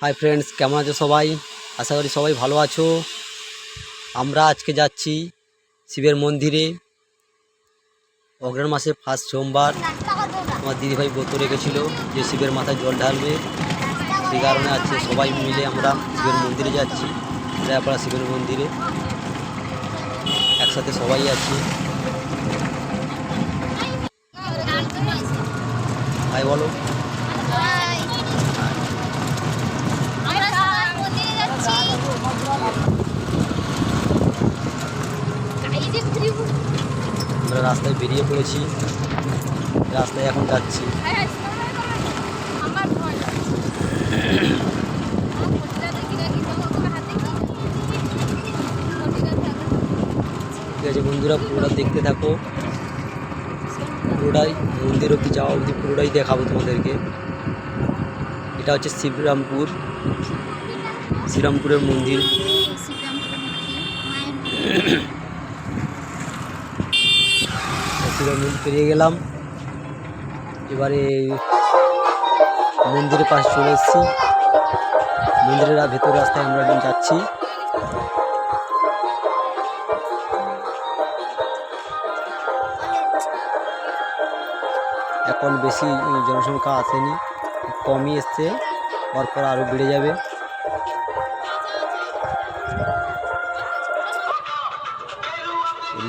Hi friends, কেমন আছো সবাই? আশা করি সবাই ভালো আছো। আমরা আজকে যাচ্ছি শিবের মন্দিরে। অগ্রহায়ণ মাসে ফার্স্ট সোমবার আমার দিদিভাই ব্রত রেখেছিল যে শিবের মাথায় জল ঢালবে। সেই কারণে আজকে সবাই মিলে আমরা শিবের মন্দিরে যাচ্ছি। রায়াপাড়া শিবের মন্দিরে একসাথে সবাই আছি। হাই বলো। আমরা রাস্তায় বেরিয়ে পড়েছি, রাস্তায় এখন যাচ্ছি। ঠিক আছে বন্ধুরা, পুরোটা দেখতে থাকো। পুরোটাই মন্দির অবধি যাওয়া অবধি পুরোটাই দেখাবো তোমাদেরকে। এটা হচ্ছে শ্রীরামপুরের মন্দির। মন্দির পেরিয়ে গেলাম, এবারে মন্দিরের পাশে চলে এসেছি। মন্দিরের ভেতর রাস্তায় আমরা যাচ্ছি। এখন বেশি জনসংখ্যা আসেনি, কমই এসছে, পরপর আরও বেড়ে যাবে।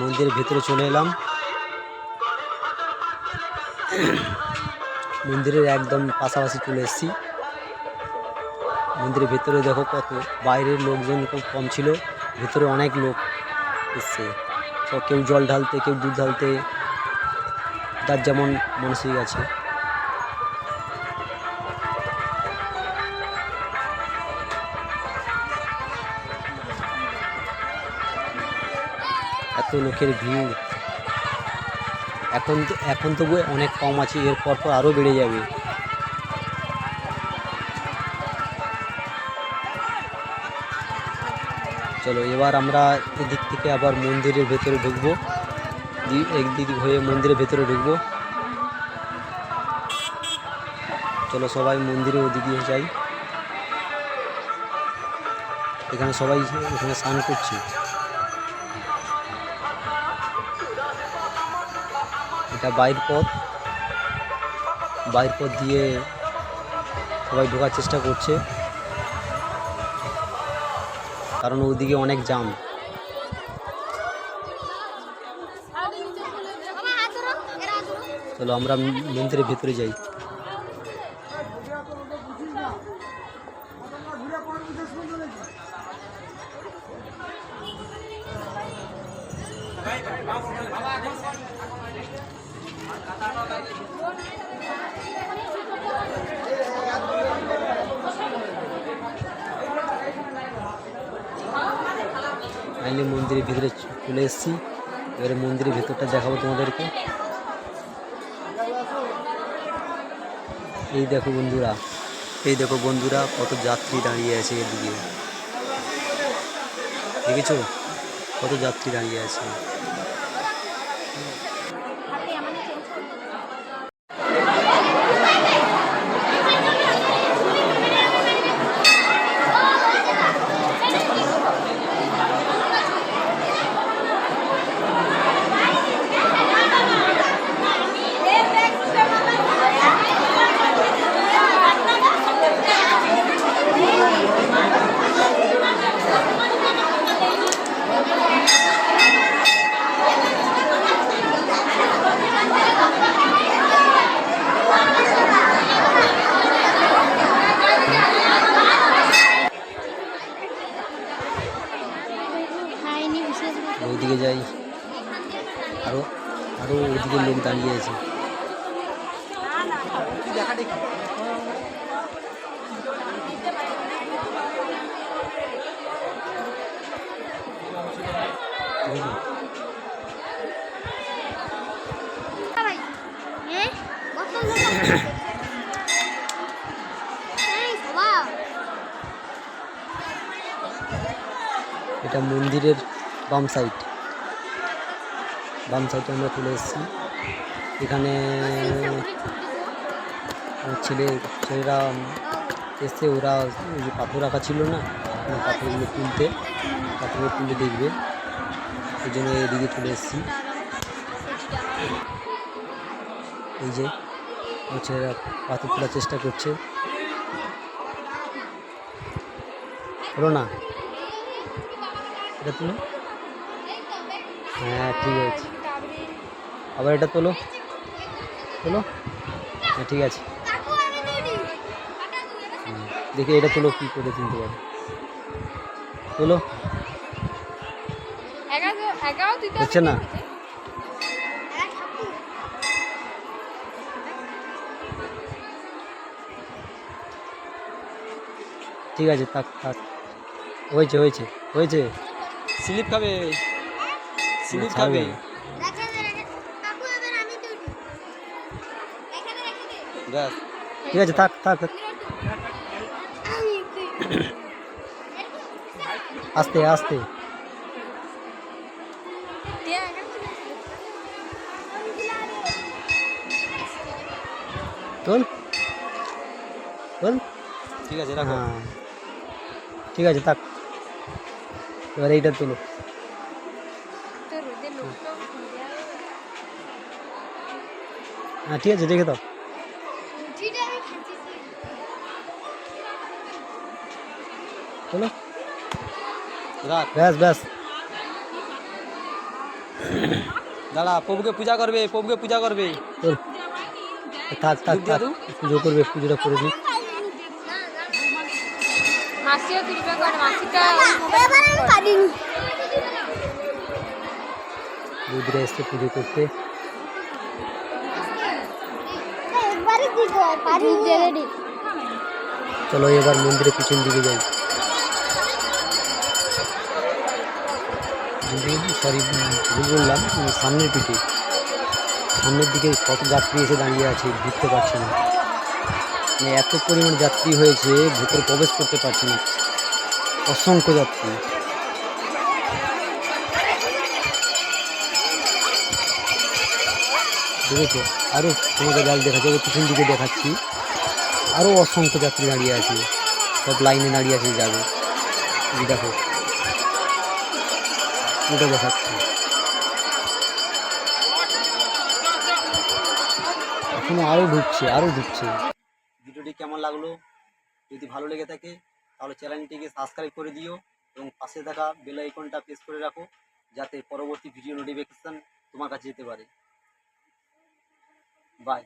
মন্দিরের ভেতরে চলে এলাম। মন্দিরের একদম পাশাপাশি চলে এসেছি। মন্দিরের ভেতরে দেখো কত, বাইরের লোকজন খুব কম ছিল, ভেতরে অনেক লোক এসছে। সব কেউ জল ঢালতে, কেউ দুধ ঢালতে, যার যেমন মানসিক আছে। এত লোকের ভিড়, এখন তবু অনেক কম আছে, এর পর আরও বেড়ে যাবে। চলো এবার আমরা এদিক থেকে আবার মন্দিরের ভেতরে ঢুকবো, একদিক হয়ে মন্দিরের ভেতরে ঢুকবো। চলো সবাই মন্দিরে ওদিকে যাই। এখানে সবাই এখানে স্নান করছে। এটা বাইর পথ দিয়ে সবাই ঢোকার চেষ্টা করছে, কারণ ওদিকে অনেক জাম। চলো আমরা মন্দিরের ভেতরে যাই। ফাইনালি মন্দিরের ভিতরে চলে এসেছি। এবারে মন্দিরের ভেতরটা দেখাবো তোমাদেরকে। এই দেখো বন্ধুরা, কত যাত্রী দাঁড়িয়ে আছে এদিকে। দেখেছো কত যাত্রী দাঁড়িয়ে আছে। ওইদিকে যাই, আরো ওইদিকে লোক দাঁড়িয়ে আছে। এটা মন্দিরের বাম সাইডে আমরা চলে এসেছি। এখানে ছেলেরা এসে ওরা ওই যে পাথর রাখা ছিল না, ওই পাথরগুলো পাথরগুলো তুলে দেখবে, এই জন্য এদিকে চলে এসেছি। এই যে আমার ছেলেরা পাথর তোলার চেষ্টা করছে, হলো না, এটা তুলো, হ্যাঁ ঠিক আছে, আবার এটা তোলো, হ্যাঁ ঠিক আছে। দেখি এটা তোলো, কি করে তুলতে পারে, তোলো, হচ্ছে না, ঠিক আছে, থাক থাক, হয়েছে। স্লিপ খাবে, স্লিপ ছাড়বে খাবে। না। ব্যাস, ঠিক আছে, থাক থাক, আস্তে আস্তে, তোল, ঠিক আছে রাখো। হ্যাঁ ঠিক আছে, থাক, এবার এইটা তোলো, হ্যাঁ ঠিক আছে, রেখে দাও, তোলো, রাখ, ব্যাস, দাঁড়া, প্রভুকে পূজা করবে, প্রভুকে পূজা করবে। তোল, থাক থাক দুধ দিয়ে থাক, দাও। পুজো করবে, পুজোটা করে নিই। মাসিও তুলবে করে মাসিটা বৌদিরা এসছে পুজো করতে। চলো এবার মন্দিরের পিছন দিকে যাই, সরি ভুল বললাম, সামনের দিকে, সামনের দিকে কত যাত্রী এসে দাঁড়িয়ে আছে, ঢুকতে পারছে না, মানে এত পরিমাণ যাত্রী হয়েছে, ভেতরে প্রবেশ করতে পারছে না, অসংখ্য যাত্রী। দেখেছো, আরও তোমাকে জাল দেখাচ্ছি, এবার পিছন দিকে দেখাচ্ছি, আরও অসংখ্য যাত্রী দাঁড়িয়ে আছে, সব লাইনে দাঁড়িয়ে আছে যাবে, এই দেখো, ওটা দেখাচ্ছি, এখনো আরও ঢুকছে। ভিডিওটি কেমন লাগলো, যদি ভালো লেগে থাকে তাহলে চ্যানেলটিকে সাবস্ক্রাইব করে দিও এবং পাশে থাকা বেল আইকনটা প্রেস করে রাখো, যাতে পরবর্তী ভিডিও নোটিফিকেশন তোমার কাছে যেতে পারে। বাই।